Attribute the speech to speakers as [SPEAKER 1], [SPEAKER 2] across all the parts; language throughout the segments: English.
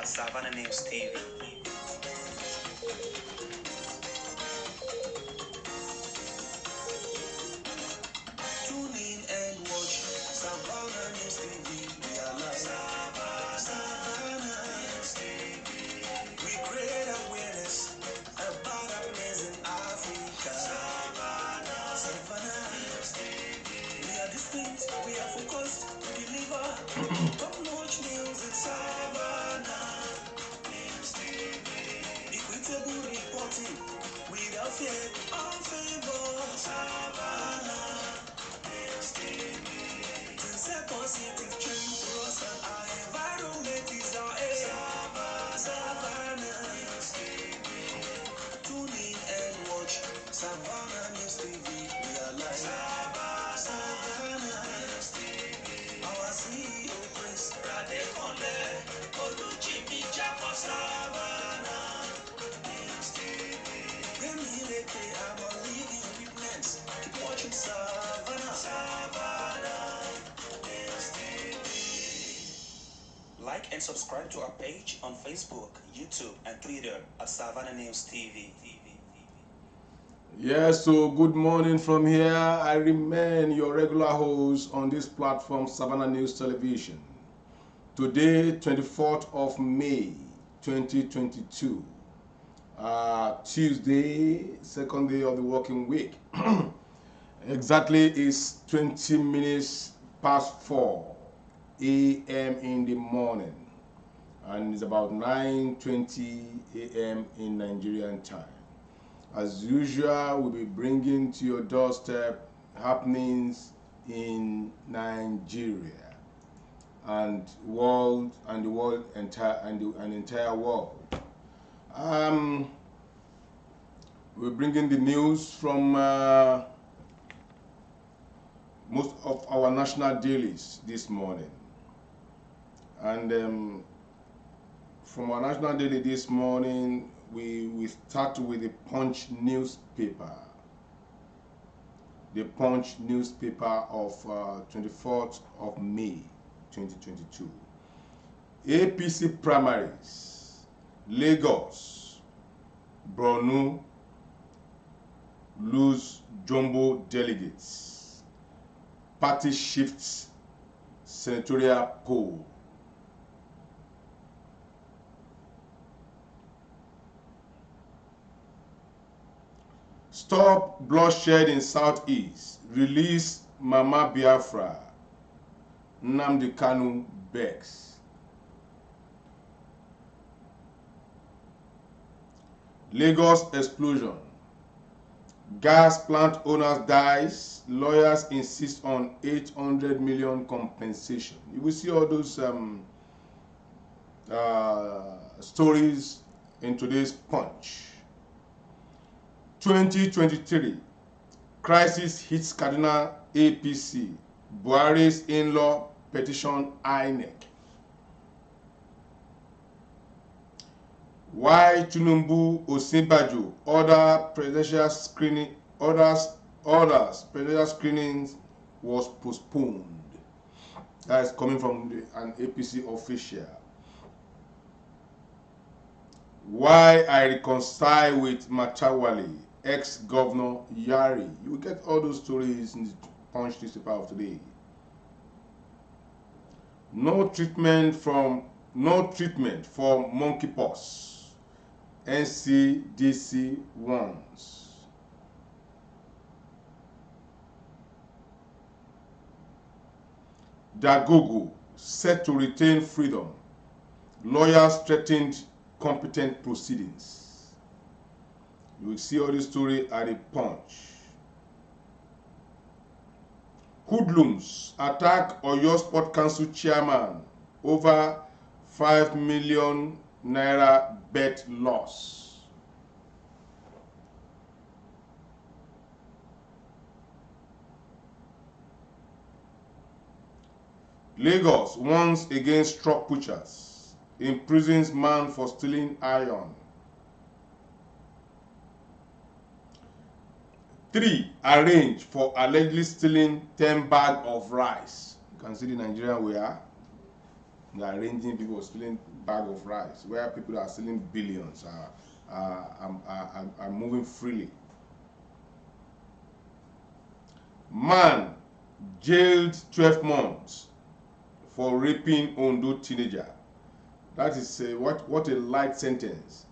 [SPEAKER 1] at Savannah News TV. Tune in and watch Savannah News TV. We are live. Savannah News TV. We create awareness about our place in Africa. Savannah News TV. We are distinct, we are focused to deliver top-notch news in Savannah News TV. Equitable reporting without fear or favor. Savannah News TV. To set positive change for us and our environment is our aim. Savannah News TV. Tune in and watch Savannah News TV. We are live. Savannah News TV. Our CEO Prince Radekonle Oluchimi Japo Savannah News TV. Remileke, I'm a living witness. Keep watching Savannah News TV. Like and subscribe to our page on Facebook, YouTube, and Twitter at Savannah News TV.
[SPEAKER 2] Yes, so good morning from here. I remain your regular host on this platform, Savannah News Television. Today, 24th of May, 2022, Tuesday, second day of the working week. Exactly is 20 minutes past 4 a.m. in the morning, and it's about 9:20 a.m. in Nigerian time. As usual, we'll be bringing to your doorstep happenings in Nigeria and the entire world. We're bringing the news from most of our national dailies this morning, and from our national daily this morning, we start with the Punch newspaper. The Punch newspaper of 24th of May 2022. APC primaries, Lagos, Borno lose jumbo delegates. Party shifts senatorial poll. Stop bloodshed in Southeast. Release Mama Biafra. Nnamdi Kanu begs. Lagos explosion. Gas plant owners dies. Lawyers insist on 800 million compensation. You will see all those stories in today's Punch. 2023, crisis hits Kaduna APC. Buhari's in-law petition INEC. Why Tinubu Osinbajo orders presidential screenings was postponed. That is coming from an APC official. Why I reconcile with Machawali, ex-governor Yari. You will get all those stories in the Punch newspaper of today. No treatment for monkeypox. NCDC warns. Dagogo set to retain freedom. Lawyers threatened competent proceedings. You will see all this story at the Punch. Hoodlums attack Oyo Sport Council chairman over 5 million naira bet loss. Lagos warns against struck pushers. Imprisons man for stealing iron. 3 arraigned for allegedly stealing 10 bags of rice. You can see the Nigerian we are. They are arranging people stealing bag of rice, where people are selling billions, are moving freely. Man jailed 12 months for raping Ondo teenager. That is what a light sentence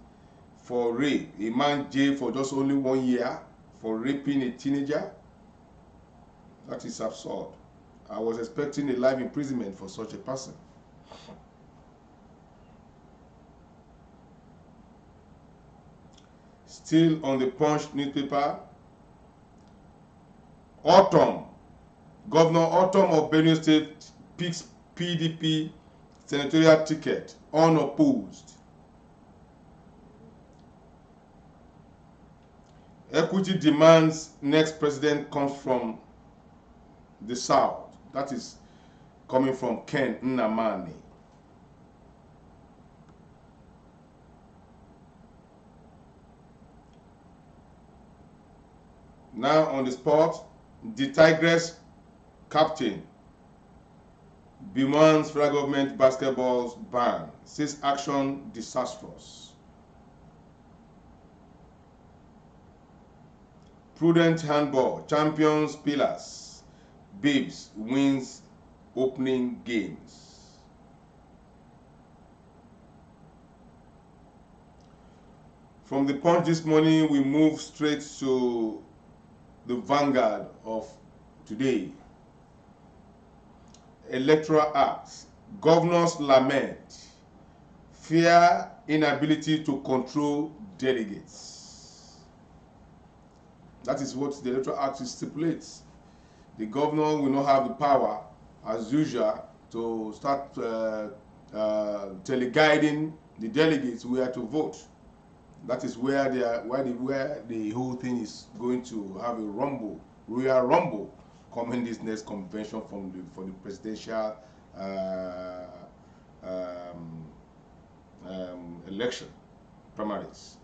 [SPEAKER 2] for rape. A man jailed for just only 1 year for raping a teenager. That is absurd. I was expecting a life imprisonment for such a person. Still on the Punch newspaper, Autumn. Governor Autumn of Benue State picks PDP senatorial ticket unopposed. Equity demands next president comes from the south. That is coming from Ken Nnamani. Now on the spot, the Tigress captain demands federal government basketball ban, says action disastrous. Prudent handball, champions pillars, Babes wins opening games. From the Punch this morning, we move straight to the Vanguard of today. Electoral Act. Governors lament fear inability to control delegates. That is what the Electoral Act stipulates. The governor will not have the power, as usual, to start teleguiding the delegates where to vote. That is where the whole thing is going to have a rumble, royal rumble, coming this next convention for the presidential election primaries.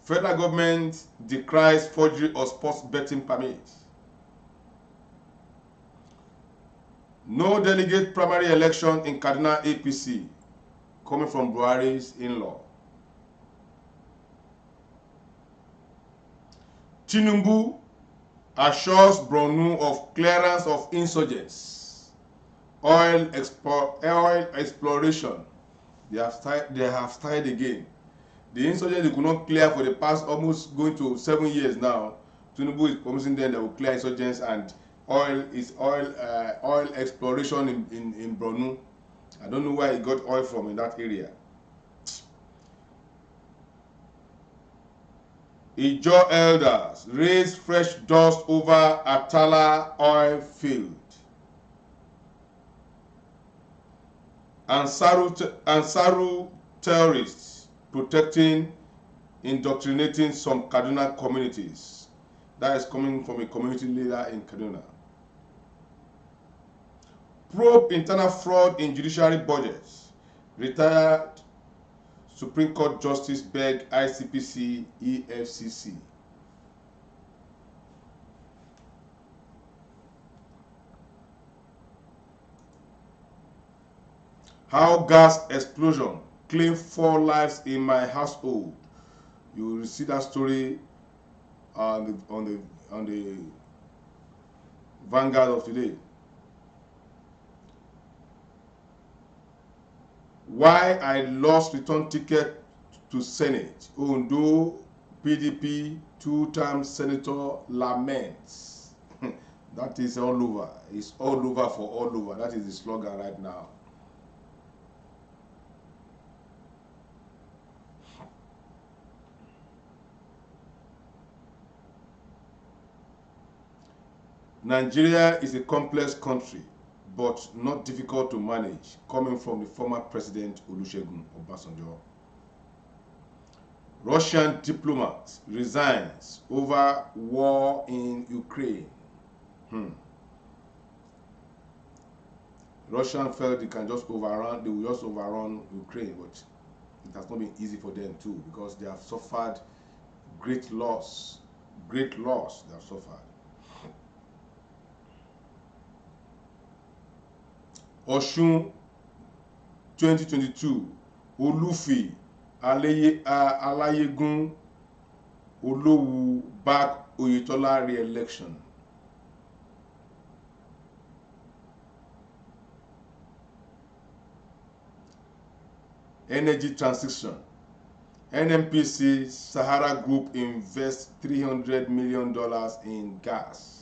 [SPEAKER 2] Federal government decries forgery of sports betting permits. No delegate primary election in Kaduna APC, coming from Buhari's in-law. Tinubu assures Borno of clearance of insurgents. Oil exploration. They have started again. The insurgents they could not clear for the past almost going to 7 years now. Tinubu is promising them they will clear insurgents, and oil exploration in Borno. I don't know where he got oil from in that area. Ijaw elders raise fresh dust over Atala oil field. Ansaru terrorists protecting, indoctrinating some Kaduna communities. That is coming from a community leader in Kaduna. Probe internal fraud in judiciary budgets. Retired Supreme Court Justice beg ICPC, EFCC. How gas explosion claimed 4 lives in my household. You will see that story on the Vanguard of today. Why I lost return ticket to Senate. Ondo PDP 2-term senator laments. That is all over. It's all over for all over. That is the slogan right now. Nigeria is a complex country, but not difficult to manage, coming from the former President Olusegun Obasanjo. Russian diplomat resigns over war in Ukraine. Russian felt they will just overrun Ukraine, but it has not been easy for them too, because they have suffered great loss. Great loss they have suffered. Oshun 2022, Olufi Alayegun Olowu back Oyetola re-election. Energy transition. NNPC Sahara Group invests $300 million in gas.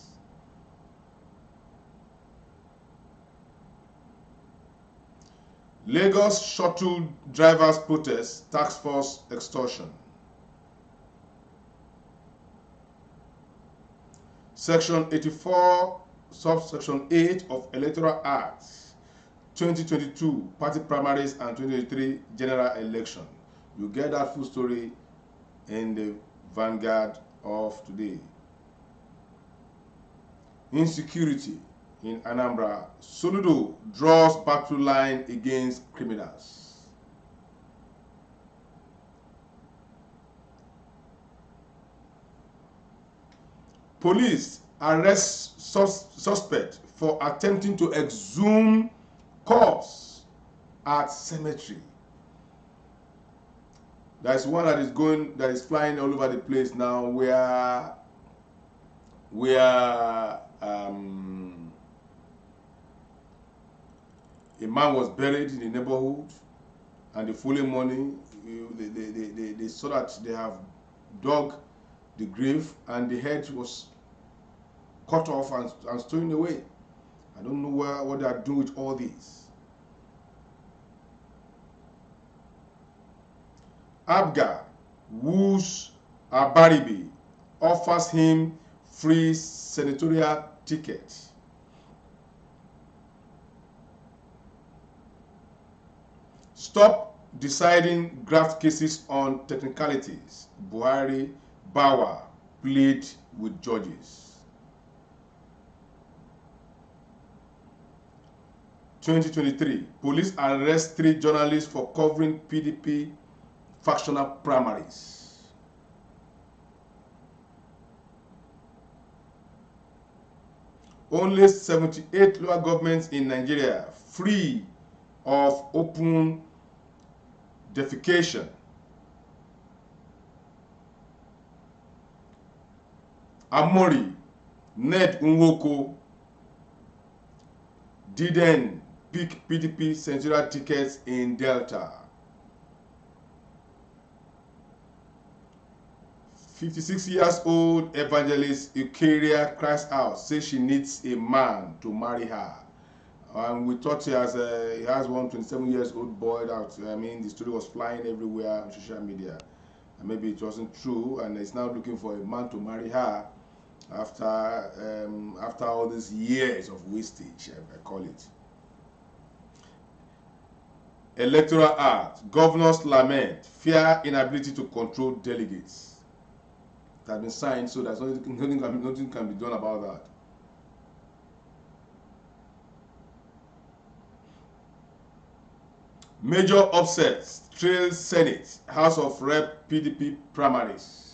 [SPEAKER 2] Lagos shuttle drivers protest, task force extortion. Section 84, subsection 8 of Electoral Act 2022, party primaries and 2023 general election. You get that full story in the Vanguard of today. Insecurity in Anambra. Soludo draws battle line against criminals. Police arrest suspect for attempting to exhume corpse at cemetery. There's one that is flying all over the place now, where a man was buried in the neighborhood, and the following morning they saw that they have dug the grave and the head was cut off and stolen away. I don't know what they are doing with all these. Abga woos Abaribi, offers him free senatorial ticket. Stop deciding graft cases on technicalities. Buhari Bawa plead with judges. 2023, police arrest 3 journalists for covering PDP factional primaries. Only 78 local governments in Nigeria free of open defecation. Amori, Ned Nwoko didn't pick PDP senatorial tickets in Delta. 56-year-old evangelist Eucharia cries out, says she needs a man to marry her. And we thought he has one 27-year-old boy that, the story was flying everywhere on social media. And maybe it wasn't true, and he's now looking for a man to marry her after all these years of wastage, I call it. Electoral Act. Governors lament, fear inability to control delegates. It has been signed, so there's nothing can be done about that. Major upsets trail Senate, House of Rep PDP primaries.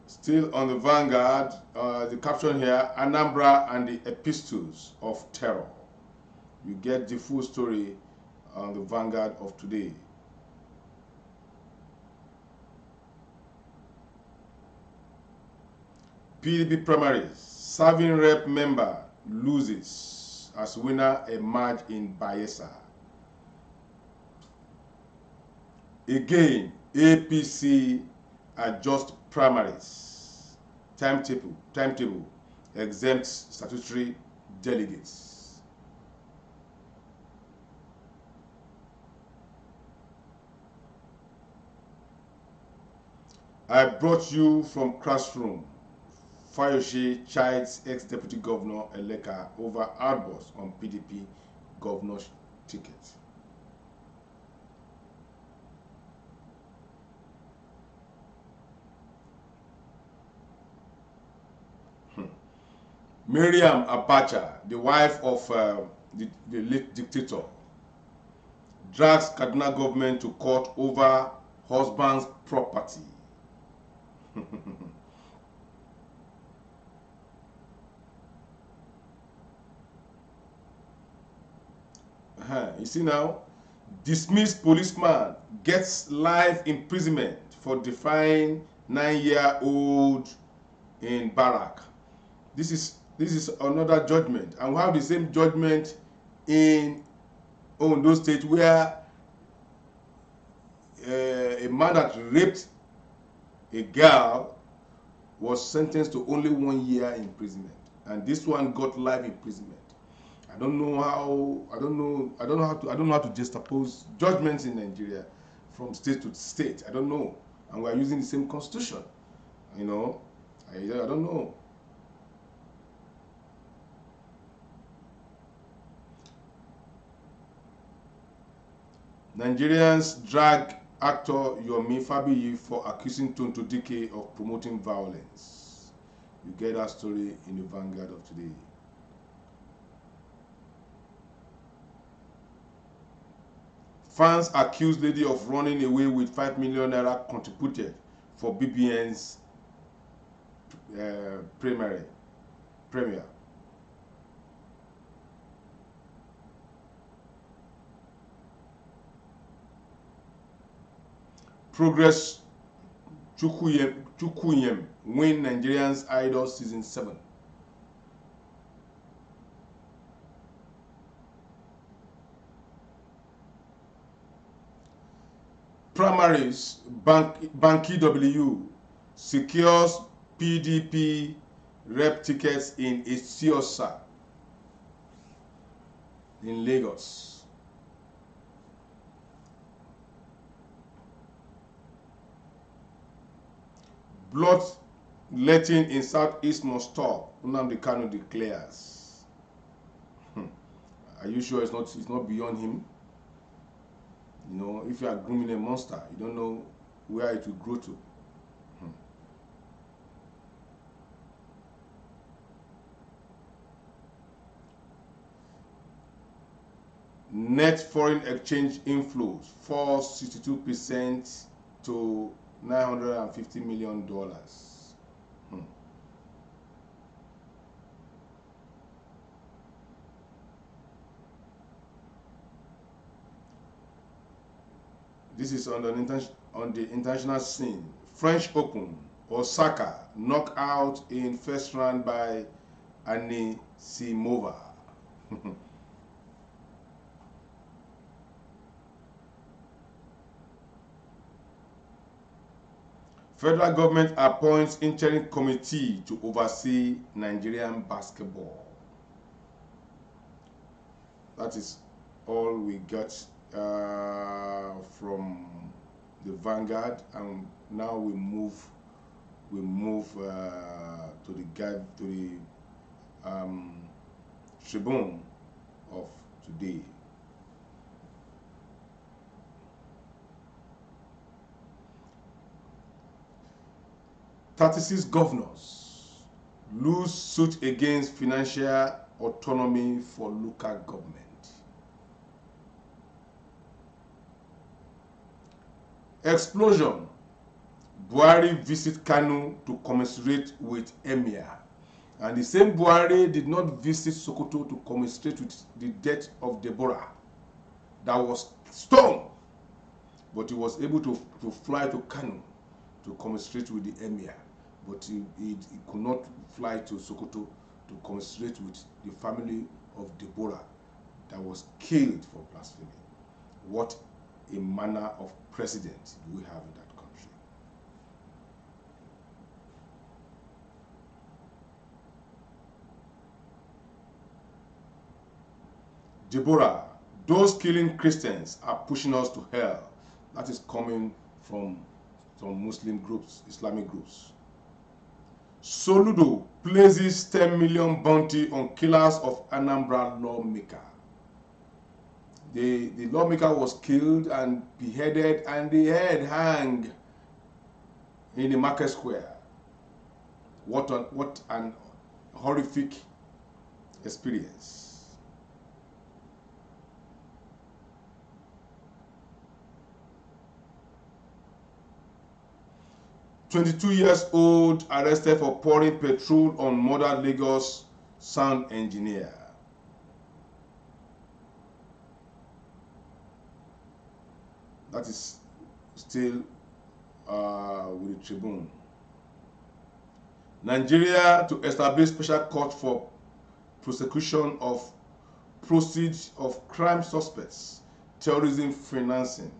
[SPEAKER 2] Still on the Vanguard, the caption here, Anambra and the epistles of terror. You get the full story on the Vanguard of today. PDP primaries, serving rep member loses as winner emerge in Bayelsa. Again, APC adjust primaries. Timetable exempts statutory delegates. I brought you from classroom. Fayose chides ex-deputy governor Eleka over outburst on PDP governor's ticket. Miriam Abacha, the wife of the late dictator, drags Kaduna government to court over husband's property. You see now, dismissed policeman gets life imprisonment for defying 9-year-old in barrack. This is another judgment, and we have the same judgment in Ondo State, where a man that raped a girl was sentenced to only 1 year imprisonment, and this one got life imprisonment. I don't know how to juxtapose judgments in Nigeria from state to state. I don't know, and we are using the same constitution. You know, I don't know. Nigerians drag actor Yomi Fabiyi for accusing Tonto Dike of promoting violence. You get that story in the Vanguard of today. Fans accuse lady of running away with 5 million naira contributed for BBN's premiere. Progress Chukuyem win Nigerians Idol Season 7. Primaries, Banky W secures PDP rep tickets in Etiosa in Lagos. Bloodletting in Southeast must stop, Nnamdi Kanu declares. Are you sure it's not beyond him? You know, if you are grooming a monster, you don't know where it will grow to. Net foreign exchange inflows falls 62% to $950 million. This is on the international scene. French Open, Osaka knocked out in first round by Anisimova. Federal government appoints interim committee to oversee Nigerian basketball. That is all we got from the Vanguard, and now we move to the Tribune of today. "36 governors lose suit against financial autonomy for local government." Explosion. Buhari visit Kanu to commiserate with Emir. And the same Buhari did not visit Sokoto to commiserate with the death of Deborah that was stoned. But he was able to fly to Kanu to commiserate with the Emir. But he could not fly to Sokoto to commiserate with the family of Deborah that was killed for blasphemy. What a manner of president do we have in that country? Deborah, those killing Christians are pushing us to hell. That is coming from some Muslim groups, Islamic groups. Soludo places 10 million bounty on killers of Anambra lawmaker. The lawmaker was killed and beheaded, and the head hung in the market square. What an horrific experience. 22 years old arrested for pouring petrol on murdered Lagos sound engineer. That is still with the Tribune. Nigeria to establish special court for prosecution of proceeds of crime suspects, terrorism financing.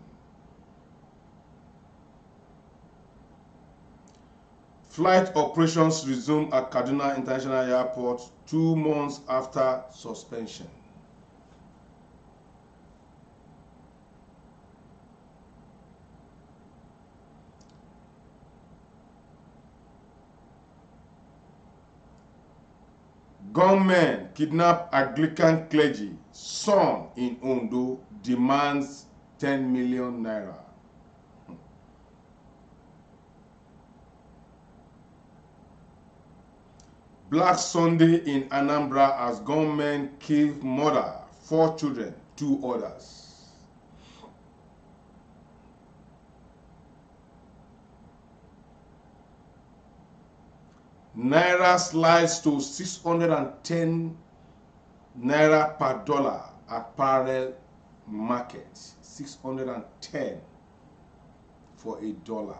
[SPEAKER 2] Flight operations resume at Kaduna International Airport 2 months after suspension. Gunmen kidnap Anglican clergy. Son in Ondo demands 10 million naira. Black Sunday in Anambra as gunmen kill mother, 4 children, 2 others. Naira slides to 610 naira per dollar apparel market. 610 for a dollar.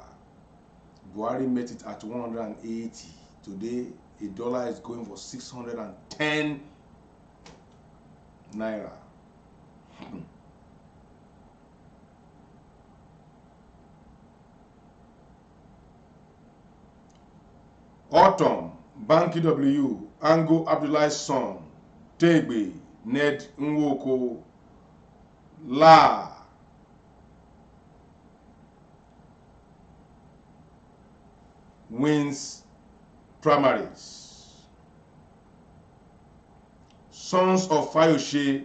[SPEAKER 2] Buhari met it at 180. Today, a dollar is going for 610 naira. Autumn, Banky W, Ango Abdullah's son, Tegbe, Ned Nwoko, La, wins primaries. Sons of Fayose,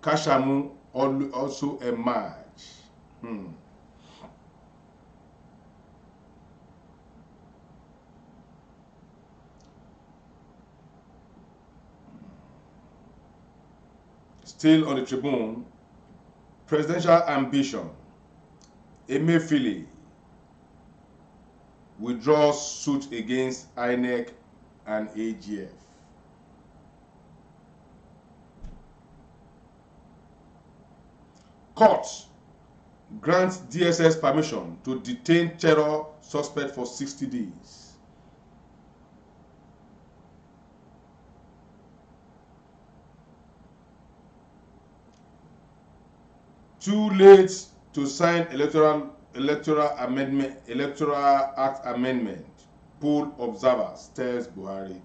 [SPEAKER 2] Kashamu also emerge. Still on the Tribune, presidential ambition. Emefiele withdraws suit against INEC and AGF. Court grants DSS permission to detain terror suspect for 60 days. Too late to sign electoral act amendment. Poll observers tells Buhari.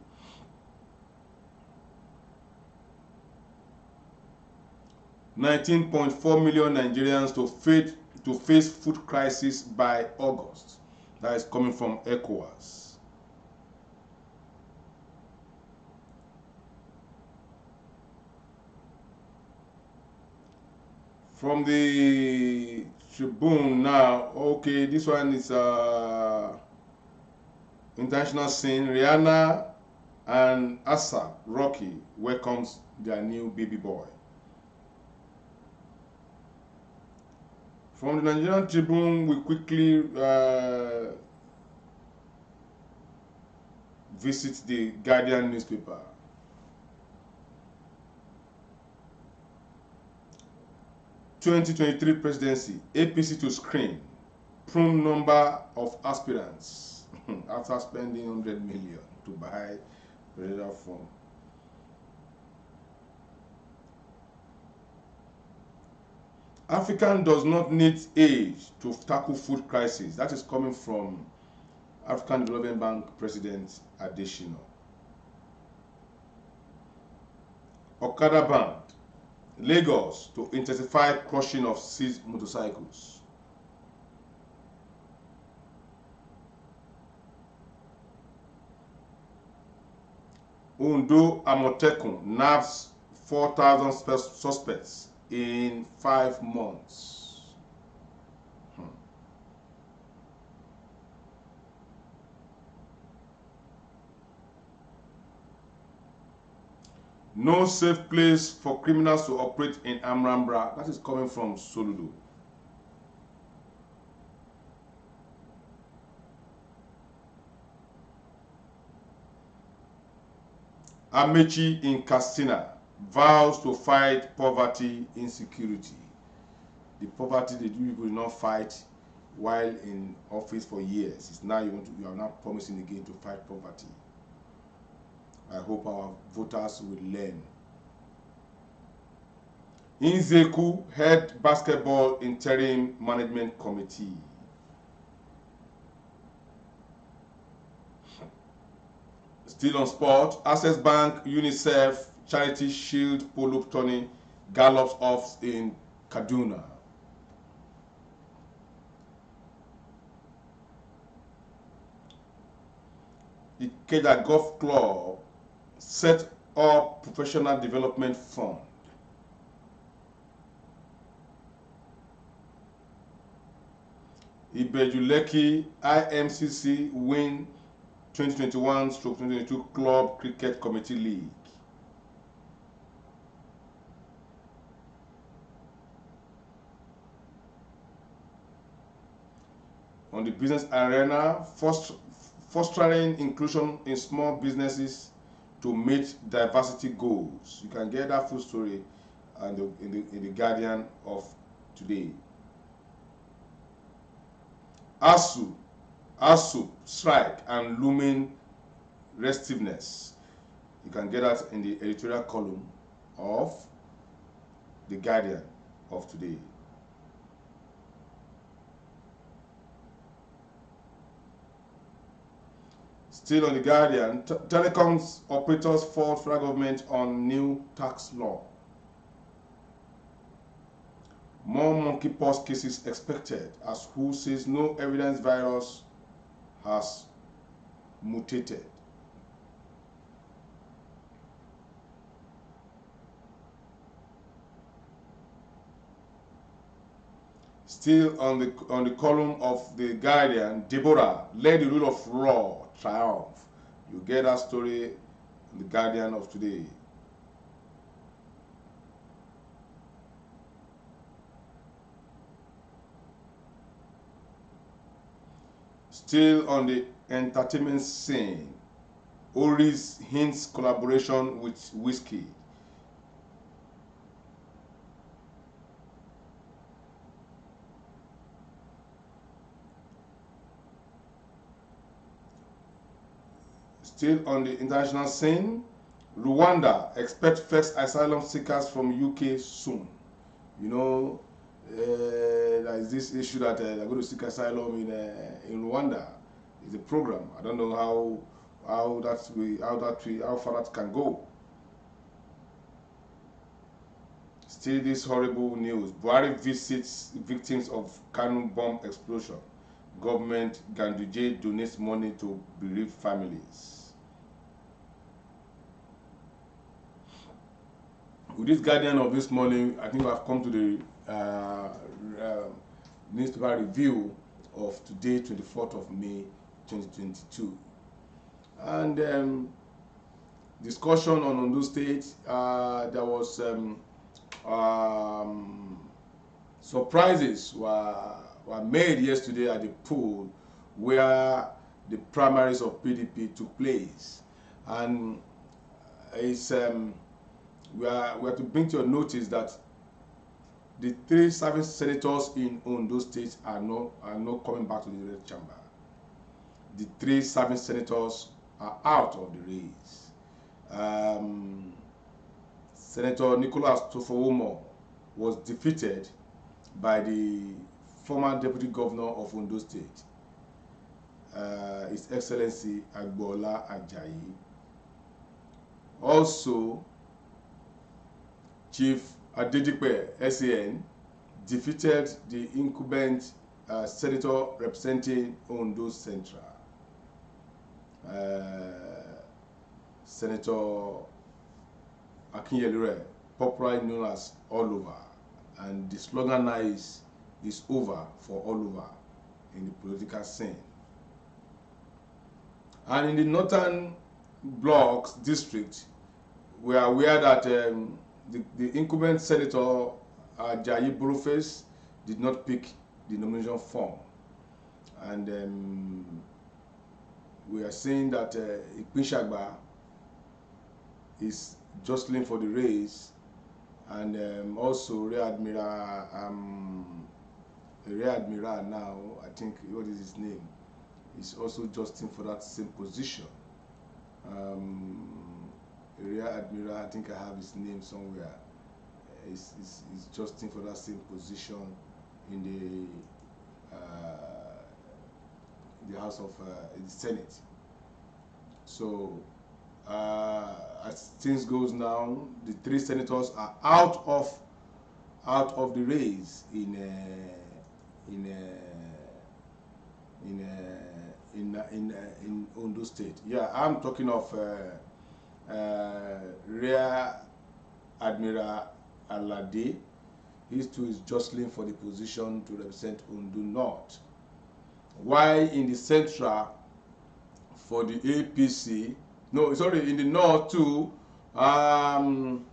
[SPEAKER 2] $19.4 million Nigerians to face food crisis by August. That is coming from ECOWAS. From the Tribune now, okay, this one is international scene. Rihanna and ASAP Rocky welcomes their new baby boy. From the Nigerian Tribune, we quickly visit the Guardian newspaper. (2023) presidency, APC to screen, prune number of aspirants after spending 100 million to buy presidential form. African does not need aid to tackle food crisis. That is coming from African Development Bank President Adesina. Okada banned. Lagos to intensify crushing of seized motorcycles. Ondo Amotekun nabs 4,000 suspects in 5 months. No safe place for criminals to operate in Anambra. That is coming from Soludo. Amechi in Katsina vows to fight poverty insecurity. The poverty that you people did not fight while in office for years. It's now you are now promising again to fight poverty. I hope our voters will learn. Inzeku head basketball interim management committee. Still on sport, Access Bank, UNICEF, Charity Shield Polo Tourney gallops off in Kaduna. Ikeja Golf Club set up professional development fund. Ibejuleki IMCC win 2021/2022 Club Cricket Committee League. On the business arena, fostering inclusion in small businesses to meet diversity goals. You can get that full story in the Guardian of today. ASU strike and looming restiveness. You can get that in the editorial column of the Guardian of today. Still on the Guardian, telecoms operators fault federal government on new tax law. More monkeypox cases expected as WHO says no evidence virus has mutated. Still on the column of the Guardian, Deborah, let the rule of law triumph. You get that story in the Guardian of today. Still on the entertainment scene, Oris hints collaboration with Whiskey. Still on the international scene, Rwanda expect first asylum seekers from UK soon. You know, there is this issue that they're going to seek asylum in Rwanda. It's a program. I don't know how far that can go. Still, this horrible news: Buhari visits victims of Kanu bomb explosion. Government Ganduje donates money to bereaved families. With this Guardian of this morning, I think we have come to the newspaper review of today, 24th of May, 2022. And discussion on Ondo State, there was surprises were made yesterday at the poll where the primaries of PDP took place. And it's we are to bring to your notice that the 3 serving senators in Ondo State are not coming back to the Red Chamber. The 3 serving senators are out of the race. Senator Nicholas Tofowomo was defeated by the former Deputy Governor of Ondo State, His Excellency Agbola Ajayi. Also, Chief Adedipe SAN defeated the incumbent senator representing Ondo Central, Senator Akinyelure, popularly known as All Over, and the slogan now is over for all over in the political scene. And in the Northern Blocks district, we are aware that the incumbent senator Ajayi Boroface did not pick the nomination form, and we are saying that Ipinshagba is jostling for the race, and also Rear Admiral now, I think, what is his name, is also jostling for that same position. Rear Admiral, I think I have his name somewhere, is jostling for that same position in the House of in the Senate. So as things goes now, the three senators are out of the race in Ondo State. Yeah, I'm talking of Rear Admiral Alade. He too is jostling for the position to represent Ondo North. While in the Central, for the APC, no, sorry, in the North too, Akogun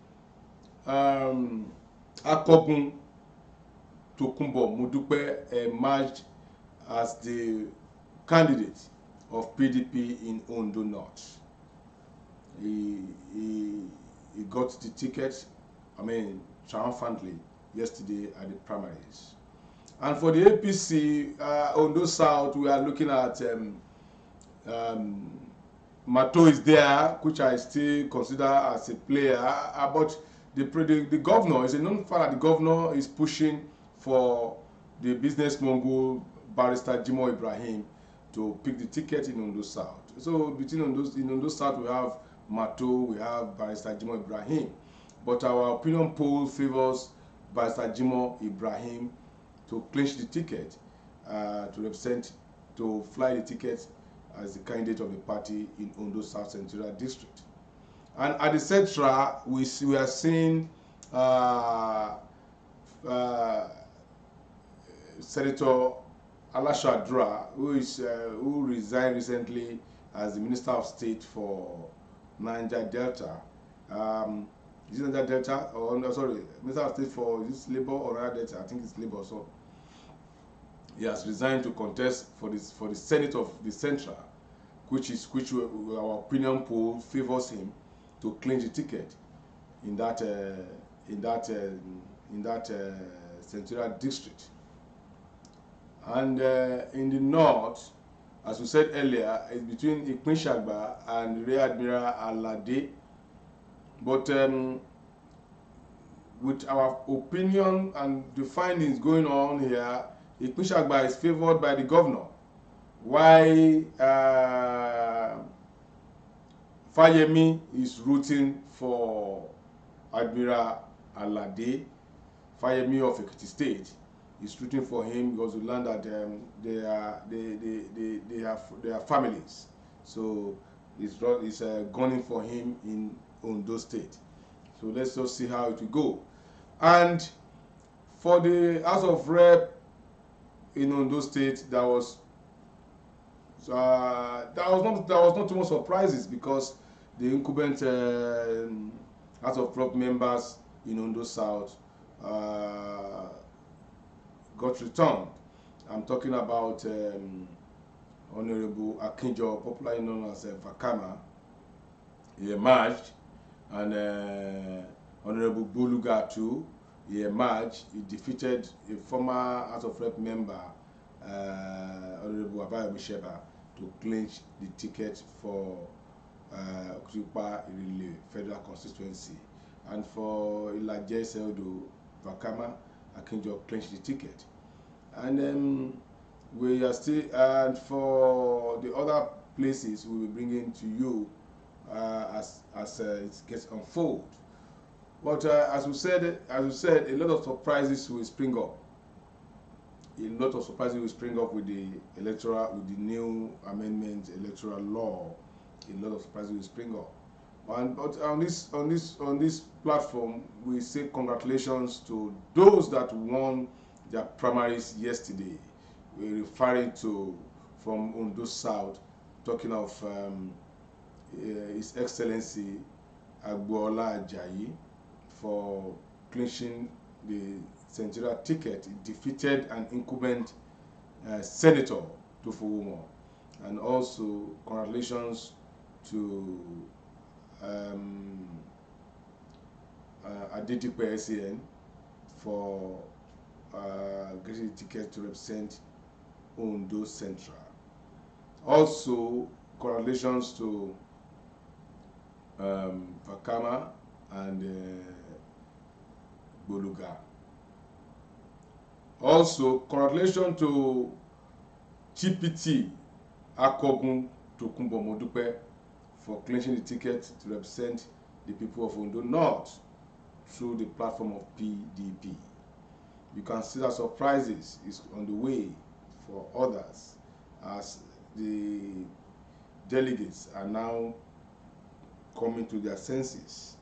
[SPEAKER 2] Tokunbo Modupe emerged as the candidate of PDP in Ondo North. He got the ticket, triumphantly yesterday at the primaries. And for the APC, Ondo South, we are looking at Mato is there, which I still consider as a player, but the governor is a known fact that the governor is pushing for the business mogul barrister Jimoh Ibrahim to pick the ticket in Ondo South. So in Ondo South we have Mato, we have barrister Jimoh Ibrahim, but our opinion poll favors barrister Jimoh Ibrahim to clinch the ticket, to fly the ticket as the candidate of the party in Ondo South Central District. And at the Central, we are seeing Senator Alasha Adra, who resigned recently as the Minister of State for Niger Delta. Is it Niger Delta? Or no, sorry, Minister of State for this Labour or Niger Delta? I think it's Labour. So he has resigned to contest for the Senate of the Central, which our opinion poll favors him to clinch the ticket in that Central District. And in the North, as we said earlier, it's between Ikpin Shagba and Rear Admiral Alade. But with our opinion and the findings going on here, Ikpin Shagba is favored by the governor, while Fayemi is rooting for Admiral Alade. Fayemi of Ekiti State is rooting for him because we learned that they have families. So he's gunning for him in Ondo State. So let's just see how it will go. And for the House of Rep in Ondo State, there was not too much surprises, because the incumbent House of Rep members in Ondo South got returned. I'm talking about Honorable Akinjo, popularly known as Vakama. He emerged, and Honorable Boluga too. He emerged. He defeated a former House of Rep member, Honorable Abayomi Sheba, to clinch the ticket for Okutupa Irile Federal Constituency. And for Ilaje Seldo, Vakama, Akinjo clinched the ticket. And we are still, and for the other places we will bring in to you as it gets unfold. But as we said, a lot of surprises will spring up. A lot of surprises will spring up with the new amendment electoral law. A lot of surprises will spring up. But on this platform, we say congratulations to those that won their primaries yesterday. We're referring to from Ondo South, talking of His Excellency Agboola Ajayi for clinching the Central ticket. He defeated an incumbent Senator Tofuwomo. And also congratulations to Adedipe SAN for getting tickets to represent Ondo Central. Also, congratulations to Vakama and Boluga. Also, congratulations to GPT Akogun Tokumbo Modupe for clinching the ticket to represent the people of Ondo North through the platform of PDP. You can see that surprises is on the way for others as the delegates are now coming to their senses,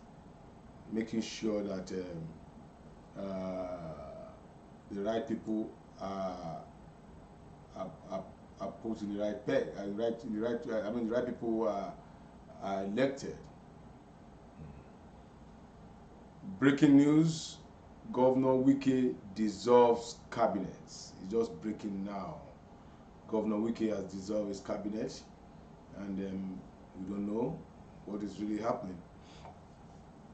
[SPEAKER 2] making sure that the right people are put in the right peg, the right people are elected. Breaking news: Governor Wike dissolves cabinet. It's just breaking now. Governor Wike has dissolved his cabinet, and we don't know what is really happening.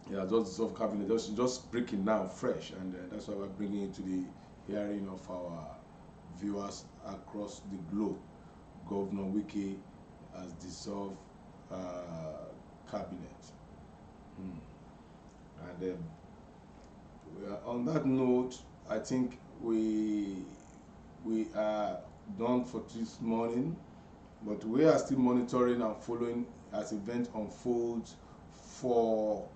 [SPEAKER 2] He has just dissolved cabinet. Just breaking now, fresh, and that's why we're bringing it to the hearing of our viewers across the globe. Governor Wike has dissolved cabinet. And on that note, I think we are done for this morning, but we are still monitoring and following as event unfolds for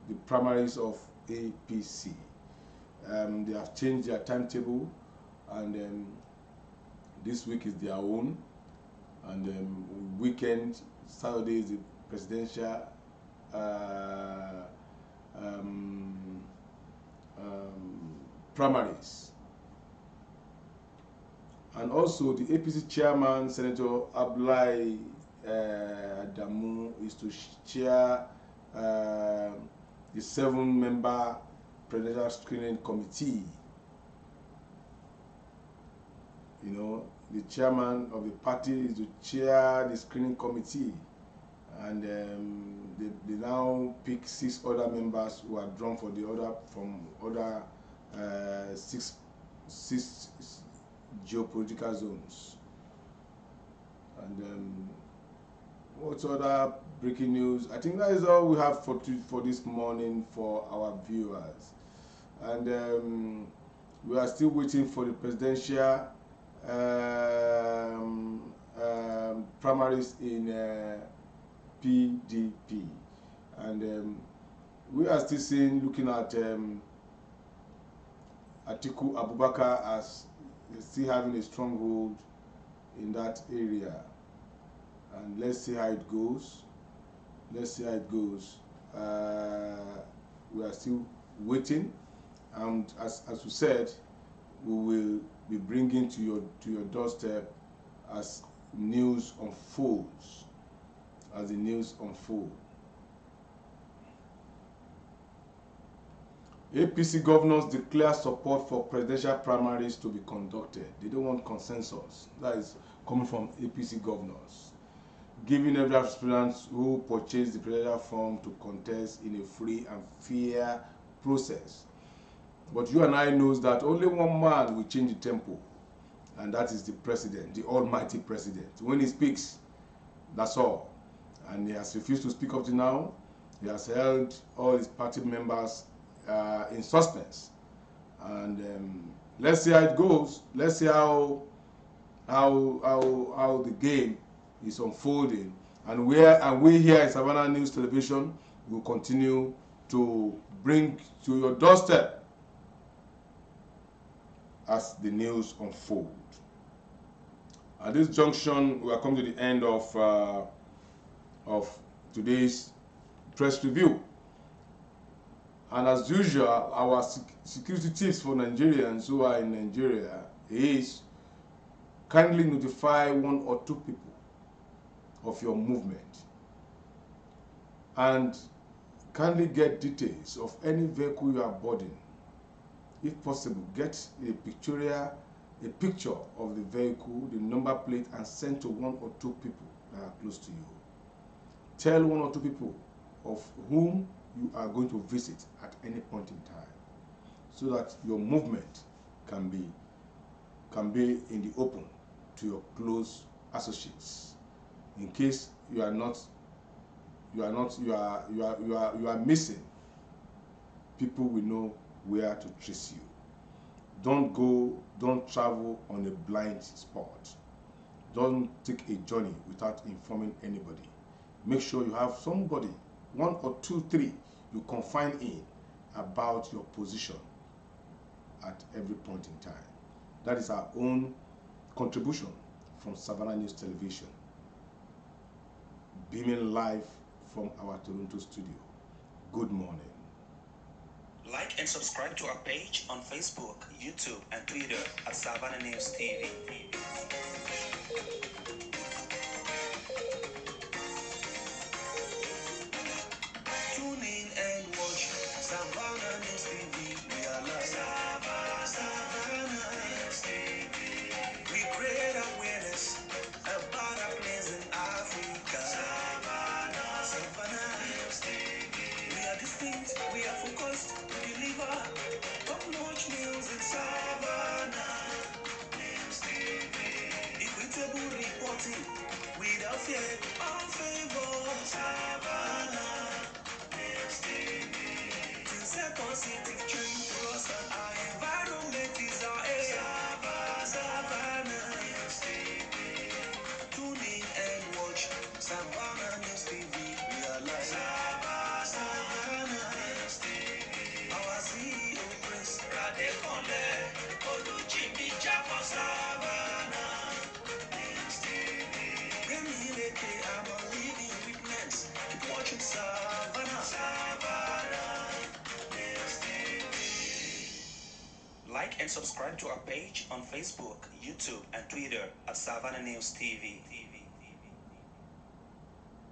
[SPEAKER 2] the primaries of APC. They have changed their timetable, and this week is their own. And weekend, Saturday is the presidential primaries. And also the APC chairman, Senator Abdullahi Adamu, is to chair the 7-member presidential screening committee. You know, the chairman of the party is to chair the screening committee, and they now pick 6 other members who are drawn for the other from other 6 geopolitical zones. And what other breaking news? I think that is all we have for this morning for our viewers. And we are still waiting for the presidential primaries in PDP, and we are still looking at Atiku Abubakar as still having a stronghold in that area, and let's see how it goes. We are still waiting, and as we said, we will be bringing to your doorstep as news unfolds. As the news unfolds. APC governors declare support for presidential primaries to be conducted. They don't want consensus. That is coming from APC governors, giving every aspirant who purchased the presidential form to contest in a free and fair process. But you and I knows that only one man will change the tempo, and that is the president, the almighty president. When he speaks, that's all. And he has refused to speak up to now. He has held all his party members in suspense. And let's see how it goes. Let's see how the game is unfolding. And we here in Savannah News Television will continue to bring to your doorstep as the news unfolds. At this junction, we are coming to the end of today's press review. And as usual, our security tips for Nigerians who are in Nigeria is kindly notify 1 or 2 people of your movement, and kindly get details of any vehicle you are boarding. If possible, get a pictorial a picture of the vehicle, the number plate, and send to 1 or 2 people that are close to you. Tell 1 or 2 people of whom you are going to visit at any point in time, so that your movement can be in the open to your close associates. In case you are missing, people will know where to trace you. Don't travel on a blind spot. Don't take a journey without informing anybody. Make sure you have somebody, 1 or 2, 3, you confine in about your position at every point in time. That is our own contribution from Savannah News Television, beaming live from our Toronto studio. Good morning.
[SPEAKER 1] Like and subscribe to our page on Facebook, YouTube, and Twitter at Savannah News TV. Tune in and watch Savannah News TV. We are live. Savannah News TV. We create awareness about our place in Africa. Savannah News TV. We are distinct, we are focused, we deliver top-notch news in Savannah News TV. Equitable reporting without fear or favor. Savannah News TV. Since a positive change for us and our environment is our aim. Savannah News TV. Tune in and watch Savannah News TV. We are live. Savannah News TV. Our CEO Prince Radekonle Oluchimi Japo. Savannah News TV. Remy Leke, I'm a living witness. Keep watching Savannah. Savannah News TV. Like and subscribe to our page on Facebook, YouTube, and Twitter at Savannah News TV.